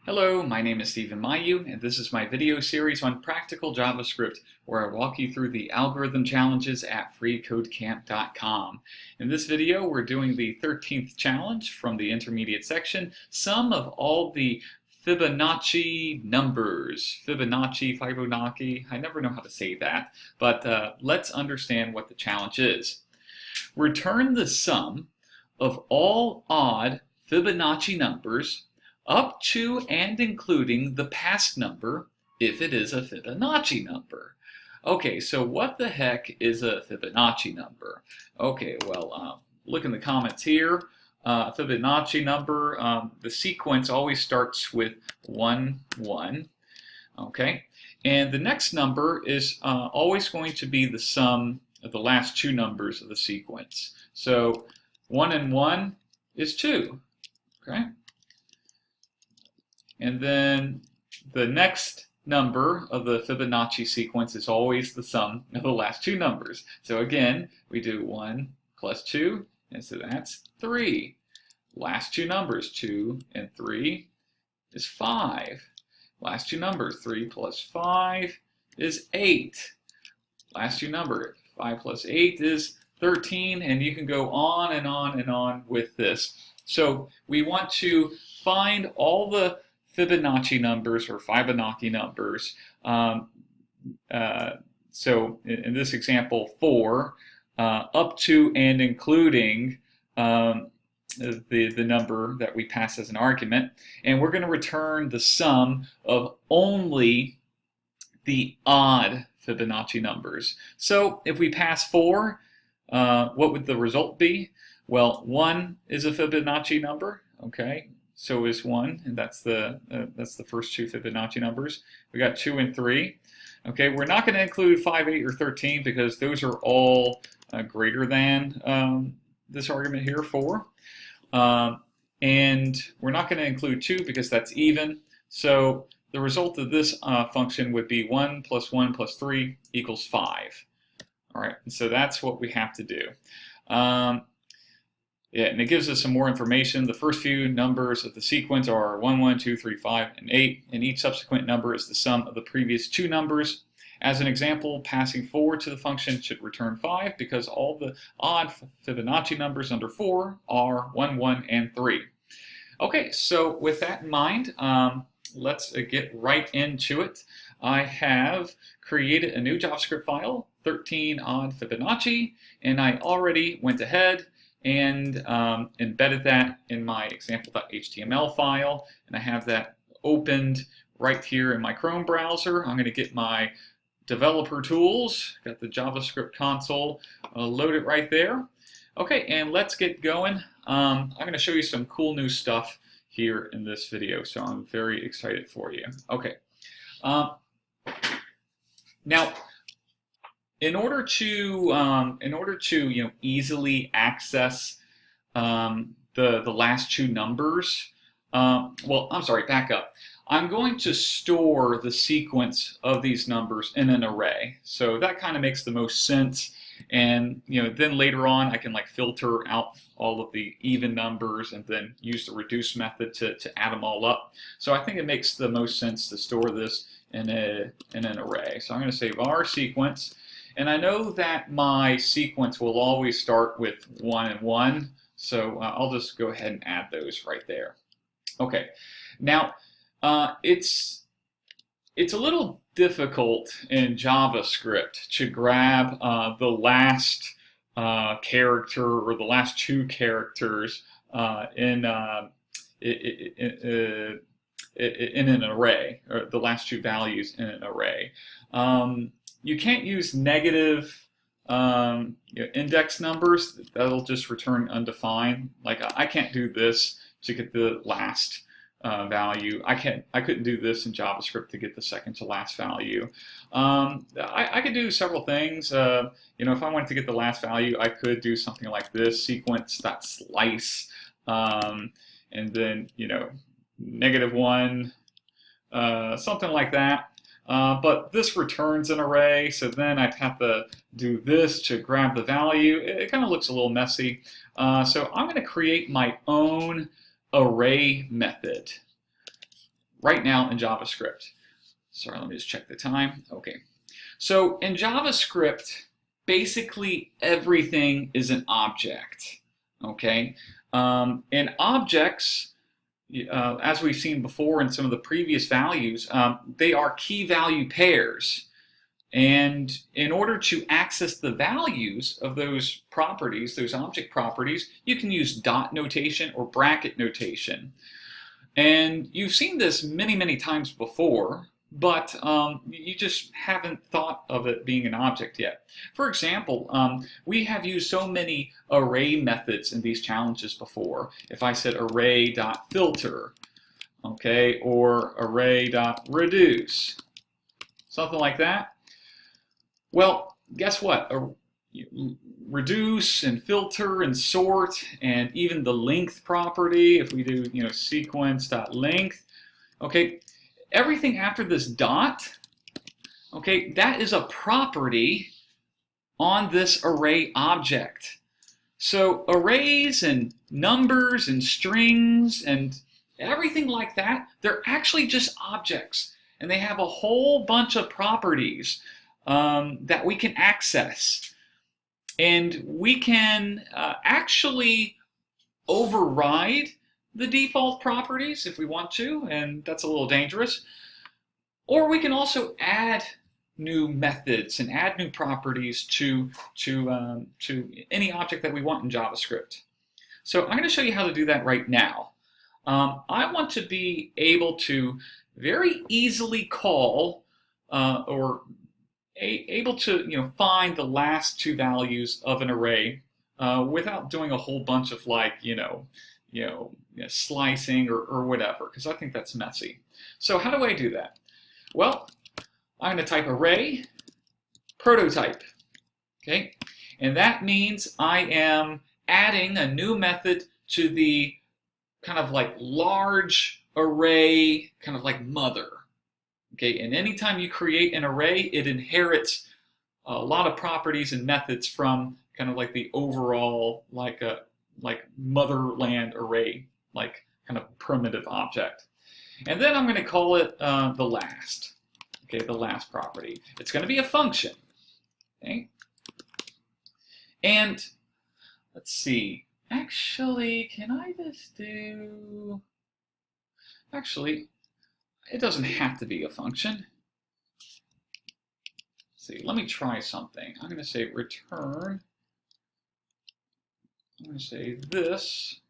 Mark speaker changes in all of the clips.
Speaker 1: Hello, my name is Stephen Mayeux, and this is my video series on practical JavaScript, where I walk you through the algorithm challenges at freecodecamp.com. In this video, we're doing the 13th challenge from the intermediate section, sum of all the Fibonacci numbers. Fibonacci, I never know how to say that, but let's understand what the challenge is. Return the sum of all odd Fibonacci numbers up to and including the past number if it is a Fibonacci number. Okay, so what the heck is a Fibonacci number? Okay, well, look in the comments here. Fibonacci number, the sequence always starts with 1, 1. Okay, and the next number is always going to be the sum of the last two numbers of the sequence. So 1 and 1 is 2. Okay. And then the next number of the Fibonacci sequence is always the sum of the last two numbers. So again, we do 1 plus 2, and so that's 3. Last two numbers, 2 and 3, is 5. Last two numbers, 3 plus 5 is 8. Last two numbers, 5 plus 8 is 13, and you can go on and on and on with this. So we want to find all the Fibonacci numbers or Fibonacci numbers. So in this example, 4, up to and including the number that we pass as an argument. And we're going to return the sum of only the odd Fibonacci numbers. So if we pass 4, what would the result be? Well, 1 is a Fibonacci number, okay? So is 1, and that's the first two Fibonacci numbers. We got 2 and 3. Okay, we're not going to include 5, 8, or 13 because those are all greater than this argument here, 4. And we're not going to include 2 because that's even. So the result of this function would be 1 plus 1 plus 3 equals 5. All right, and so that's what we have to do. Yeah, and it gives us some more information. The first few numbers of the sequence are 1, 1, 2, 3, 5, and 8, and each subsequent number is the sum of the previous two numbers. As an example, passing 4 to the function should return 5 because all the odd Fibonacci numbers under 4 are 1, 1, and 3. Okay, so with that in mind, let's get right into it. I have created a new JavaScript file, 13 odd Fibonacci, and I already went ahead and embedded that in my example.html file, and I have that opened right here in my Chrome browser. I'm going to get my developer tools, got the JavaScript console loaded right there. Okay, and let's get going. I'm going to show you some cool new stuff here in this video, so I'm very excited for you. Okay, now in order to easily access the last two numbers, well, I'm sorry, back up. I'm going to store the sequence of these numbers in an array. So that kind of makes the most sense. And then later on, I can like filter out all of the even numbers and then use the reduce method to add them all up. So I think it makes the most sense to store this in an array. So I'm going to say var sequence. And I know that my sequence will always start with 1 and 1, so I'll just go ahead and add those right there. Okay, now it's a little difficult in JavaScript to grab the last character or the last two characters in an array, or the last two values in an array. You can't use negative index numbers. That'll just return undefined. Like I can't do this to get the last value. I couldn't do this in JavaScript to get the second to last value. I could do several things. If I wanted to get the last value, I could do something like this: sequence.slice, and then -1, something like that. But this returns an array, so then I'd have to do this to grab the value. It kind of looks a little messy. So I'm going to create my own array method. right now in JavaScript. Sorry, let me just check the time. Okay. So in JavaScript, basically everything is an object. Okay. And objects, as we've seen before in some of the previous values, they are key value pairs. And in order to access the values of those properties, those object properties, you can use dot notation or bracket notation. And you've seen this many, many times before, but you just haven't thought of it being an object yet. For example, we have used so many array methods in these challenges before. If I said array.filter, okay, or array.reduce, something like that. Well, guess what? Reduce and filter and sort, and even the length property, if we do sequence.length, okay, everything after this dot, okay, that is a property on this array object. So arrays and numbers and strings and everything like that, they're actually just objects, and they have a whole bunch of properties that we can access. And we can actually override the default properties if we want to, and that's a little dangerous. Or we can also add new methods and add new properties to any object that we want in JavaScript. So I'm going to show you how to do that right now. I want to be able to very easily call or able to find the last two values of an array without doing a whole bunch of slicing or whatever, because I think that's messy. So how do I do that? Well, I'm going to type array prototype, okay, and that means I am adding a new method to the kind of like large array, kind of like mother. Okay, and anytime you create an array, it inherits a lot of properties and methods from kind of like the overall like motherland array, like kind of primitive object. And then I'm going to call it the last. Okay, the last property. It's going to be a function. Okay, and let's see. Actually, can I just do? Actually, it doesn't have to be a function. Let's see, let me try something. I'm going to say return. I'm going to say this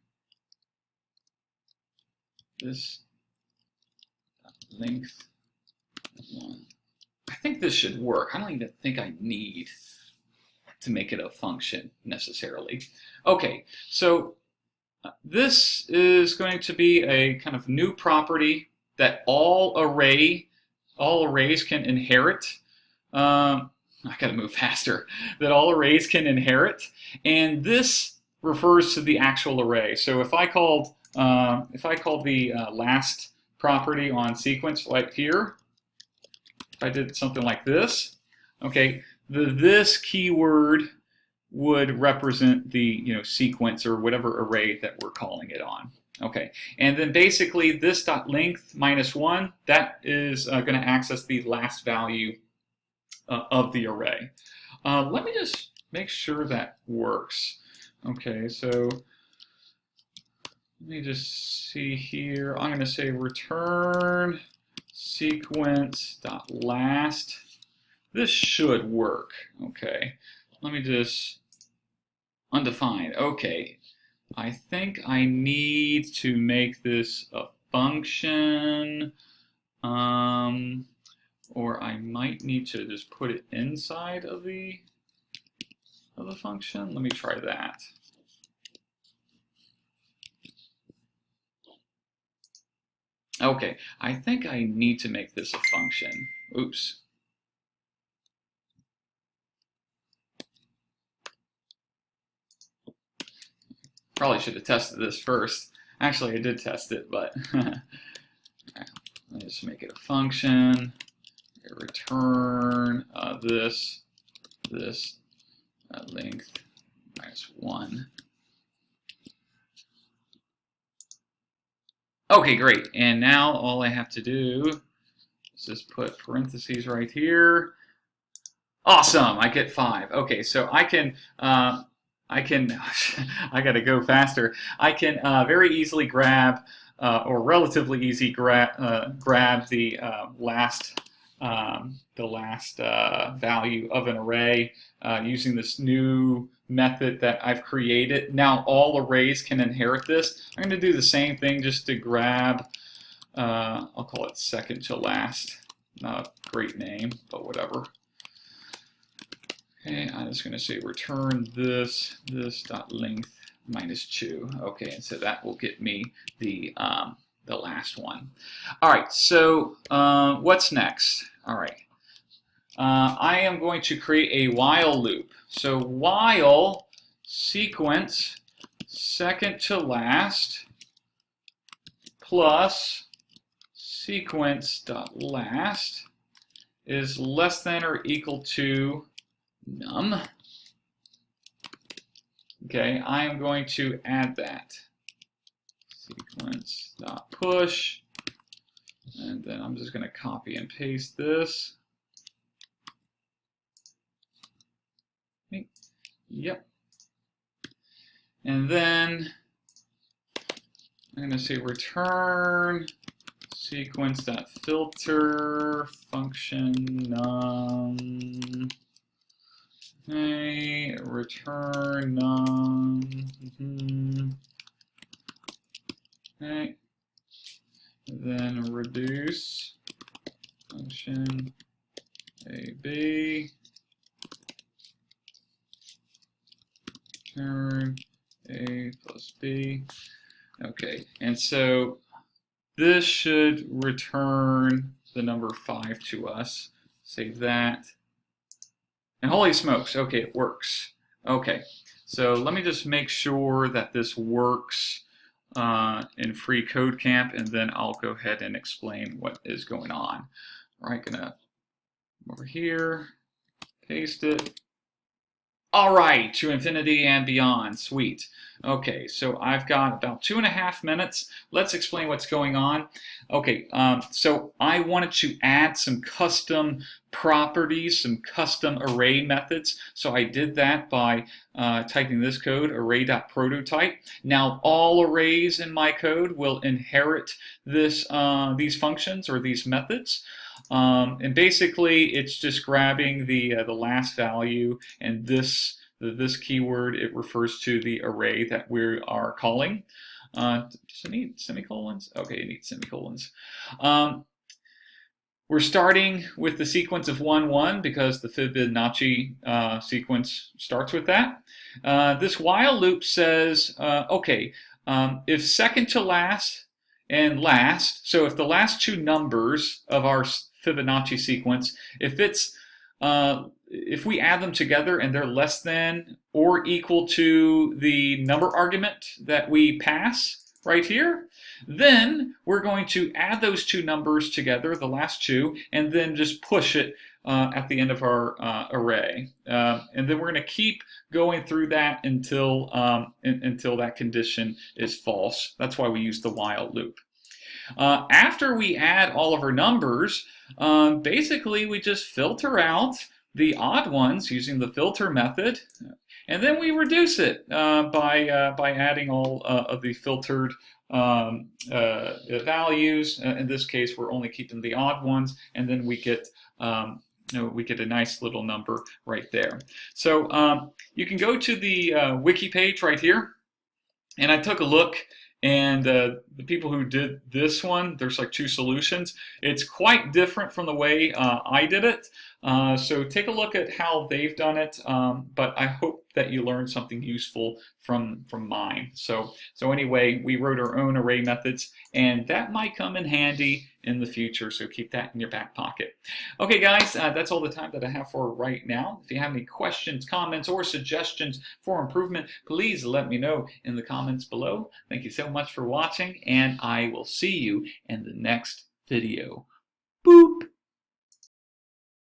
Speaker 1: length 1. I think this should work. I don't even think I need to make it a function necessarily. Okay, so this is going to be a kind of new property that all arrays can inherit. I gotta move faster. That all arrays can inherit, and this refers to the actual array. So if I called the last property on sequence right here, if I did something like this, okay, this keyword would represent the sequence or whatever array that we're calling it on. Okay, and then basically this dot length -1, that is going to access the last value of the array. Let me just make sure that works. Okay, so let me just see here. I'm going to say return sequence dot last. This should work. Okay, let me just undefined. Okay. I think I need to make this a function, or I might need to just put it inside of the function. Let me try that. Okay, I think I need to make this a function. Oops. Probably should have tested this first. Actually, I did test it, but let's just make it a function. Return this length -1. Okay, great. And now all I have to do is just put parentheses right here. Awesome, I get 5. Okay, so I can, I gotta go faster. I can very easily grab, or relatively easy grab the last value of an array using this new method that I've created. Now all arrays can inherit this. I'm going to do the same thing just to grab, I'll call it second to last. Not a great name, but whatever. Okay, I'm just going to say return this dot length minus 2. Okay, and so that will get me the last one. All right, so what's next? All right, I am going to create a while loop. So while sequence second to last plus sequence dot last is less than or equal to num. Okay, I am going to add that. Sequence dot push, and then I'm just going to copy and paste this. Yep. And then I'm going to say return sequence dot filter function num. Okay, return num. Okay. And then reduce function AB. Return A plus B. Okay, and so this should return the number 5 to us. Save that. And holy smokes, okay, it works. Okay, so let me just make sure that this works in Free Code Camp, and then I'll go ahead and explain what is going on. All right, gonna come over here, paste it. All right, to infinity and beyond. Sweet. Okay, so I've got about 2.5 minutes. Let's explain what's going on. Okay, so I wanted to add some custom properties, some custom array methods. So I did that by typing this code, array.prototype. Now all arrays in my code will inherit this, these functions or these methods. And basically, it's just grabbing the last value, and this keyword, it refers to the array that we are calling. Does it need semicolons? Okay, it needs semicolons. We're starting with the sequence of 1, 1 because the Fibonacci sequence starts with that. This while loop says, okay, if second to last and last, so if the last two numbers of our Fibonacci sequence, if we add them together and they're less than or equal to the number argument that we pass right here, then we're going to add those two numbers together, the last two, and then just push it at the end of our array. And then we're going to keep going through that until that condition is false. That's why we use the while loop. After we add all of our numbers, basically we just filter out the odd ones using the filter method, and then we reduce it by adding all of the filtered values. In this case, we're only keeping the odd ones, and then we get we get a nice little number right there. So you can go to the wiki page right here, and I took a look. And the people who did this one, there's like 2 solutions. It's quite different from the way I did it. So take a look at how they've done it. But I hope that you learned something useful from mine. So anyway, we wrote our own array methods, and that might come in handy in the future. So keep that in your back pocket. Okay, guys, that's all the time that I have for right now. If you have any questions, comments, or suggestions for improvement, please let me know in the comments below. Thank you so much for watching, and I will see you in the next video.